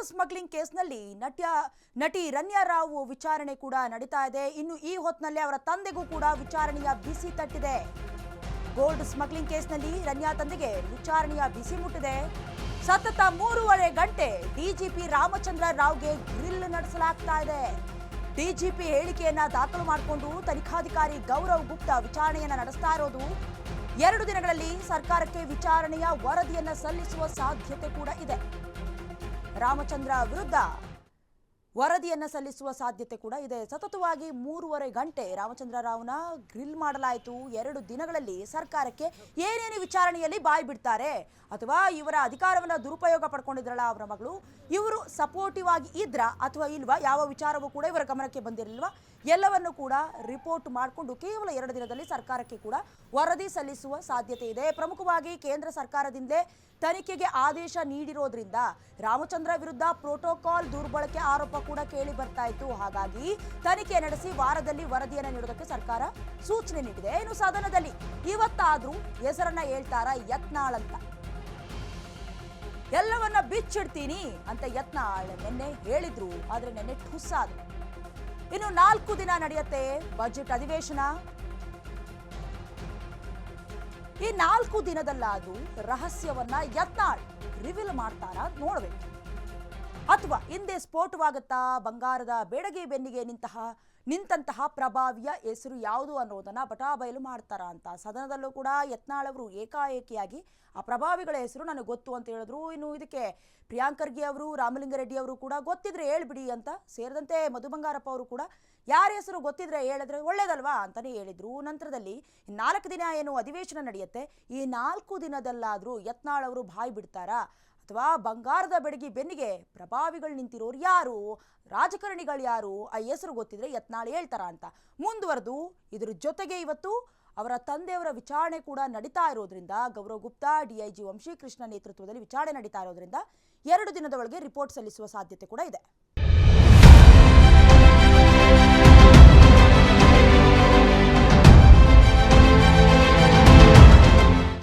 Smuggling ಕೇಸ್ನಲ್ಲಿ ನಟಿ ರನ್ಯಾ ರಾವ್ ವಿಚಾರಣೆ ಕೂಡ ನಡೀತಾ ಇದೆ. ಇನ್ನು ಈ ಹೊತ್ತಿನಲ್ಲಿ ಅವರ ತಂದೆಗೂ ಕೂಡ ವಿಚಾರಣೆಯ ಬಿಸಿ ತಟ್ಟಿದೆ. ಗೋಲ್ಡ್ ಸ್ಮಗ್ಲಿಂಗ್ ಕೇಸ್ನಲ್ಲಿ ರನ್ಯಾ ತಂದೆಗೆ ವಿಚಾರಣೆಯ ಬಿಸಿ ಮುಟ್ಟಿದೆ. ಸತತ 3.5 ಗಂಟೆ ಡಿಜಿಪಿ ರಾಮಚಂದ್ರ ರಾವ್ಗೆ ಗ್ರಿಲ್ ನಡೆಸಲಾಗ್ತಾ ಇದೆ. ಡಿಜಿಪಿ ಹೇಳಿಕೆಯನ್ನ ದಾಖಲು ಮಾಡಿಕೊಂಡು ತನಿಖಾಧಿಕಾರಿ ಗೌರವ್ ಗುಪ್ತಾ ವಿಚಾರಣೆಯನ್ನ ನಡೆಸ್ತಾ ಇರೋದು. 2 ದಿನಗಳಲ್ಲಿ ಸರ್ಕಾರಕ್ಕೆ ವಿಚಾರಣೆಯ ವರದಿಯನ್ನ ಸಲ್ಲಿಸುವ ಸಾಧ್ಯತೆ ಕೂಡ ಇದೆ. ರಾಮಚಂದ್ರ ವಿರುದ್ಧ ವರದಿಯನ್ನ ಸಲ್ಲಿಸುವ ಸಾಧ್ಯತೆ ಕೂಡ ಇದೆ. ಸತತವಾಗಿ 3.5 ಗಂಟೆ ರಾಮಚಂದ್ರ ರಾವ್ನ ಗ್ರಿಲ್ ಮಾಡಲಾಯಿತು. 2 ದಿನಗಳಲ್ಲಿ ಸರ್ಕಾರಕ್ಕೆ ಏನೇನು ವಿಚಾರಣೆಯಲ್ಲಿ ಬಾಯಿ ಬಿಡ್ತಾರೆ, ಅಥವಾ ಇವರ ಅಧಿಕಾರವನ್ನ ದುರುಪಯೋಗ ಪಡ್ಕೊಂಡಿದ್ರಲ್ಲ ಅವರ ಮಗಳು, ಇವರು ಸಪೋರ್ಟಿವ್ ಆಗಿ ಇದ್ರ ಅಥವಾ ಇಲ್ವಾ, ಯಾವ ವಿಚಾರವೂ ಕೂಡ ಇವರ ಗಮನಕ್ಕೆ ಬಂದಿರಲಿಲ್ವಾ, ಎಲ್ಲವನ್ನು ಕೂಡ ರಿಪೋರ್ಟ್ ಮಾಡಿಕೊಂಡು ಕೇವಲ 2 ದಿನದಲ್ಲಿ ಸರ್ಕಾರಕ್ಕೆ ಕೂಡ ವರದಿ ಸಲ್ಲಿಸುವ ಸಾಧ್ಯತೆ ಇದೆ. ಪ್ರಮುಖವಾಗಿ ಕೇಂದ್ರ ಸರ್ಕಾರದಿಂದಲೇ ತನಿಖೆಗೆ ಆದೇಶ ನೀಡಿರೋದ್ರಿಂದ ರಾಮಚಂದ್ರ ವಿರುದ್ಧ ಪ್ರೋಟೋಕಾಲ್ ದುರ್ಬಳಕೆ ಆರೋಪ ಕೂಡ ಕೇಳಿ ಬರ್ತಾ ಇತ್ತು. ಹಾಗಾಗಿ ತನಿಖೆ ನಡೆಸಿ ವಾರದಲ್ಲಿ ವರದಿಯನ್ನು ನೀಡೋದಕ್ಕೆ ಸರ್ಕಾರ ಸೂಚನೆ ನೀಡಿದೆ. ಇನ್ನು ಸದನದಲ್ಲಿ ಇವತ್ತಾದ್ರೂ ಹೆಸರನ್ನ ಹೇಳ್ತಾರ ಯತ್ನಾಳ್ ಅಂತ. ಎಲ್ಲವನ್ನ ಬಿಚ್ಚಿಡ್ತೀನಿ ಅಂತ ಯತ್ನಾಳ್ ನಿನ್ನೆ ಹೇಳಿದ್ರು, ಆದ್ರೆ ನಿನ್ನೆ ಠುಸ್ಸಾದ್ರು. ಇನ್ನು 4 ದಿನ ನಡೆಯುತ್ತೆ ಬಜೆಟ್ ಅಧಿವೇಶನ. ಈ 4 ದಿನದಲ್ಲಾದ್ರೂ ರಹಸ್ಯವನ್ನ ಯತ್ನಾಳ್ ರಿವೀಲ್ ಮಾಡ್ತಾರಾ ನೋಡ್ಬೇಕು, ಅಥವಾ ಹಿಂದೆ ಸ್ಫೋಟವಾಗುತ್ತಾ ಬಂಗಾರದ ಬೇಡಗಿ ಬೆನ್ನಿಗೆ ನಿಂತಹ ಪ್ರಭಾವಿಯ ಹೆಸರು ಯಾವುದು ಅನ್ನೋದನ್ನ ಬಟಾಬಯಲು ಮಾಡ್ತಾರ ಅಂತ. ಸದನದಲ್ಲೂ ಕೂಡ ಯತ್ನಾಳ್ ಅವರು ಏಕಾಏಕಿಯಾಗಿ ಆ ಪ್ರಭಾವಿಗಳ ಹೆಸರು ನನಗೆ ಗೊತ್ತು ಅಂತ ಹೇಳಿದ್ರು. ಇನ್ನು ಇದಕ್ಕೆ ಪ್ರಿಯಾಂಕ್ ಖರ್ಗೆ ಅವರು, ರಾಮಲಿಂಗಾರೆಡ್ಡಿ ಅವರು ಕೂಡ ಗೊತ್ತಿದ್ರೆ ಹೇಳ್ಬಿಡಿ ಅಂತ, ಸೇರಿದಂತೆ ಮಧು ಬಂಗಾರಪ್ಪ ಅವರು ಕೂಡ ಯಾರ ಹೆಸರು ಗೊತ್ತಿದ್ರೆ ಹೇಳಿದ್ರೆ ಒಳ್ಳೇದಲ್ವಾ ಅಂತಾನೆ ಹೇಳಿದ್ರು. ನಂತರದಲ್ಲಿ 4 ದಿನ ಏನು ಅಧಿವೇಶನ ನಡೆಯುತ್ತೆ, ಈ 4 ದಿನದಲ್ಲಾದ್ರೂ ಯತ್ನಾಳ್ ಅವರು ಬಾಯಿ ಬಿಡ್ತಾರಾ, ಅಥವಾ ಬಂಗಾರದ ಬೆಡಗಿ ಬೆನ್ನಿಗೆ ಪ್ರಭಾವಿಗಳು ನಿಂತಿರೋರು ಯಾರು, ರಾಜಕಾರಣಿಗಳು ಯಾರು, ಆ ಹೆಸರು ಗೊತ್ತಿದ್ರೆ ಯತ್ನಾಳ್ ಹೇಳ್ತಾರ ಅಂತ ಮುಂದುವರೆದು, ಇದ್ರ ಜೊತೆಗೆ ಇವತ್ತು ಅವರ ತಂದೆಯವರ ವಿಚಾರಣೆ ಕೂಡ ನಡೀತಾ ಇರೋದ್ರಿಂದ, ಗೌರವ್ ಗುಪ್ತಾ, ಡಿಐಜಿ ವಂಶೀಕೃಷ್ಣ ನೇತೃತ್ವದಲ್ಲಿ ವಿಚಾರಣೆ ನಡೀತಾ ಇರೋದ್ರಿಂದ 2 ದಿನದ ಒಳಗೆ ರಿಪೋರ್ಟ್ ಸಲ್ಲಿಸುವ ಸಾಧ್ಯತೆ ಕೂಡ ಇದೆ.